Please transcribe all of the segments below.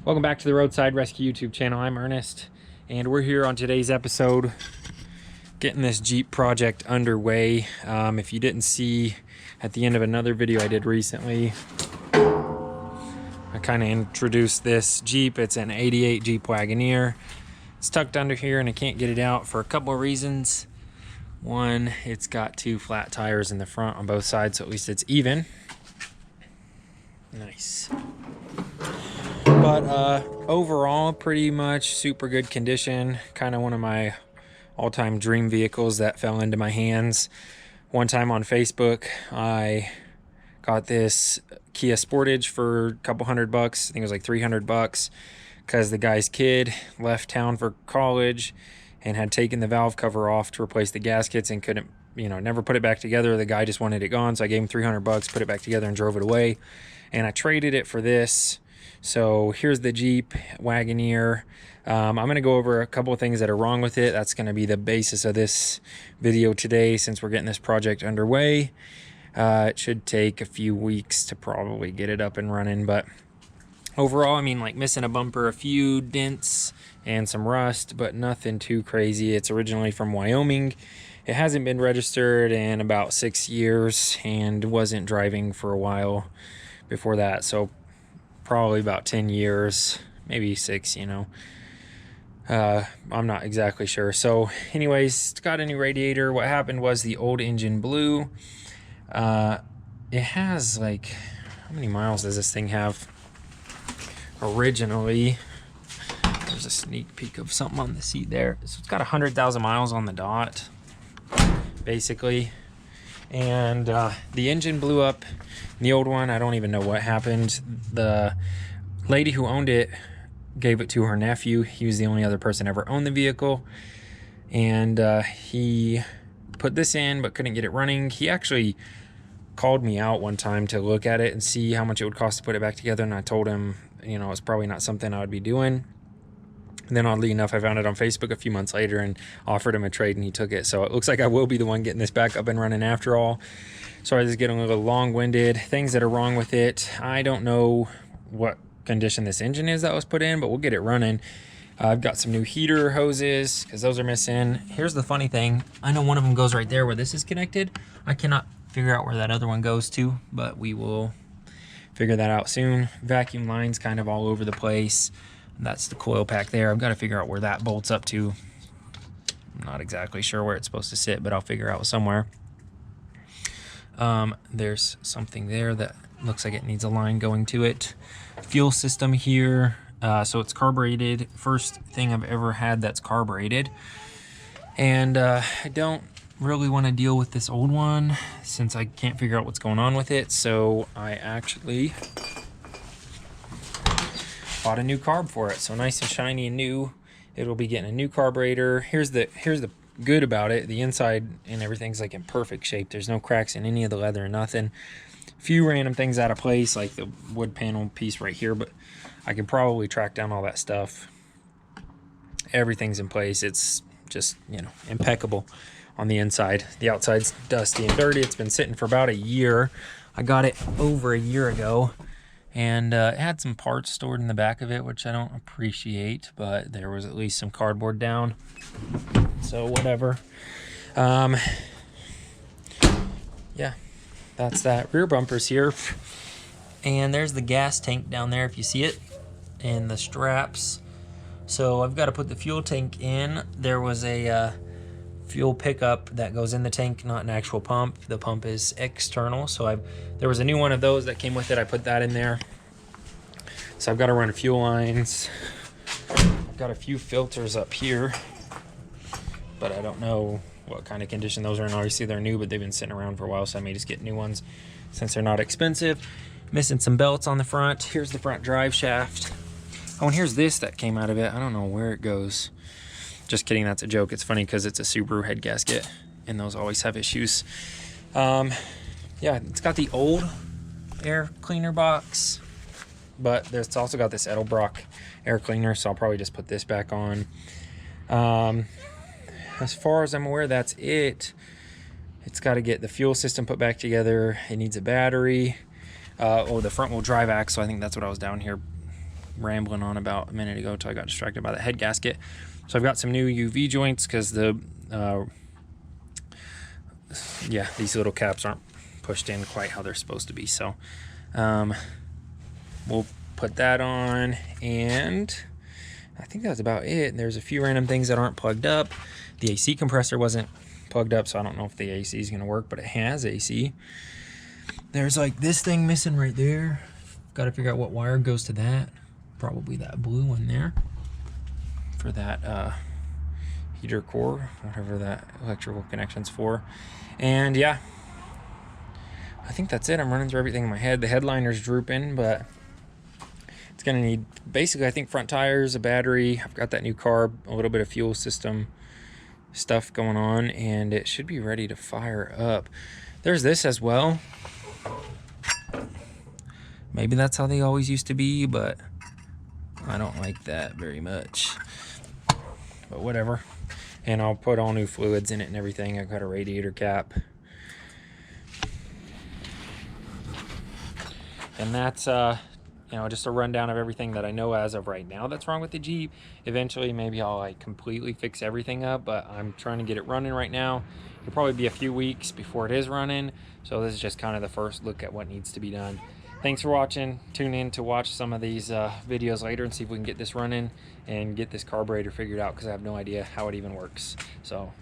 Welcome back to the Roadside Rescue YouTube channel. I'm Ernest, and we're here on today's episode getting this Jeep project underway. If you didn't see at the end of another video I did recently, I kind of introduced this Jeep. It's an '88 Jeep Wagoneer. It's tucked under here and I can't get it out for a couple of reasons. One, it's got two flat tires in the front on both sides, so at least it's even. Nice. But overall, pretty much super good condition. Kind of one of my all-time dream vehicles that fell into my hands. One time on Facebook, I got this Kia Sportage for a couple $100. I think it was like $300, because the guy's kid left town for college and had taken the valve cover off to replace the gaskets and couldn't, never put it back together. The guy just wanted it gone, so I gave him $300, put it back together, and drove it away. And I traded it for this. So here's the Jeep Wagoneer. I'm going to go over a couple of things that are wrong with it. That's going to be the basis of this video today, since we're getting this project underway. It should take a few weeks to probably get it up and running, but overall, I mean, like missing a bumper, a few dents and some rust, but nothing too crazy. It's originally from Wyoming. It hasn't been registered in about 6 years and wasn't driving for a while before that, so probably about 10 years, maybe 6, I'm not exactly sure. So anyways, it's got a new radiator. What happened was the old engine blew. It has, like, how many miles does this thing have originally? There's a sneak peek of something on the seat there. So it's got 100,000 miles on the dot, basically. And the engine blew up. The old one, I don't even know what happened. The lady who owned it gave it to her nephew. He was the only other person ever owned the vehicle. And he put this in but couldn't get it running. He actually called me out one time to look at it and see how much it would cost to put it back together. And I told him, it's probably not something I would be doing. And then oddly enough, I found it on Facebook a few months later and offered him a trade, and he took it. So it looks like I will be the one getting this back up and running after all. Sorry, this is getting a little long-winded. Things that are wrong with it. I don't know what condition this engine is that was put in, but we'll get it running. I've got some new heater hoses because those are missing. Here's the funny thing. I know one of them goes right there where this is connected. I cannot figure out where that other one goes to, but we will figure that out soon. Vacuum lines kind of all over the place. That's the coil pack there. I've got to figure out where that bolts up to. I'm not exactly sure where it's supposed to sit, but I'll figure out somewhere. There's something there that looks like it needs a line going to it. Fuel system here. So it's carbureted. First thing I've ever had that's carbureted. And I don't really want to deal with this old one since I can't figure out what's going on with it. So I actually bought a new carb for it. So nice and shiny and new. It'll be getting a new carburetor. Here's the good about it. The inside and everything's like in perfect shape. There's no cracks in any of the leather or nothing. A few random things out of place, like the wood panel piece right here, but I can probably track down all that stuff. Everything's in place. It's just, impeccable on the inside. The outside's dusty and dirty. It's been sitting for about a year. I got it over a year ago, and it had some parts stored in the back of it, which I don't appreciate, but there was at least some cardboard down. So whatever. Yeah, that's that. Rear bumper's here. And there's the gas tank down there, if you see it, and the straps. So I've got to put the fuel tank in. There was a fuel pickup that goes in the tank, not an actual pump. The pump is external. So there was a new one of those that came with it. I put that in there. So I've got to run fuel lines. I've got a few filters up here, but I don't know what kind of condition those are in. Obviously they're new, but they've been sitting around for a while, so I may just get new ones since they're not expensive. Missing some belts on the front. Here's the front drive shaft. Oh, and here's this that came out of it. I don't know where it goes. Just kidding, that's a joke. It's funny because it's a Subaru head gasket, and those always have issues. Yeah, it's got the old air cleaner box, but it's also got this Edelbrock air cleaner, so I'll probably just put this back on. As far as I'm aware, that's it. It's got to get the fuel system put back together. It needs a battery. The front wheel drive axle, I think that's what I was down here rambling on about a minute ago until I got distracted by the head gasket. So I've got some new UV joints because the yeah, these little caps aren't pushed in quite how they're supposed to be. So we'll put that on, and I think that's about it. There's a few random things that aren't plugged up. The AC compressor wasn't plugged up, so I don't know if the AC is going to work, but it has AC. There's like this thing missing right there. Got to figure out what wire goes to that. Probably that blue one there for that heater core, whatever that electrical connection's for. And yeah, I think that's it. I'm running through everything in my head. The headliner's drooping, but it's gonna need basically, I think, front tires, a battery. I've got that new carb, a little bit of fuel system stuff going on, and it should be ready to fire up. There's this as well. Maybe that's how they always used to be, but I don't like that very much. But whatever. And I'll put all new fluids in it and everything. I've got a radiator cap. And that's you know, just a rundown of everything that I know as of right now that's wrong with the Jeep. Eventually, maybe I'll like completely fix everything up, but I'm trying to get it running right now. It'll probably be a few weeks before it is running. So this is just kind of the first look at what needs to be done. Thanks for watching. Tune in to watch some of these videos later and see if we can get this running and get this carburetor figured out, because I have no idea how it even works. So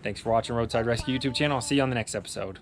thanks for watching Roadside Rescue YouTube channel. I'll see you on the next episode.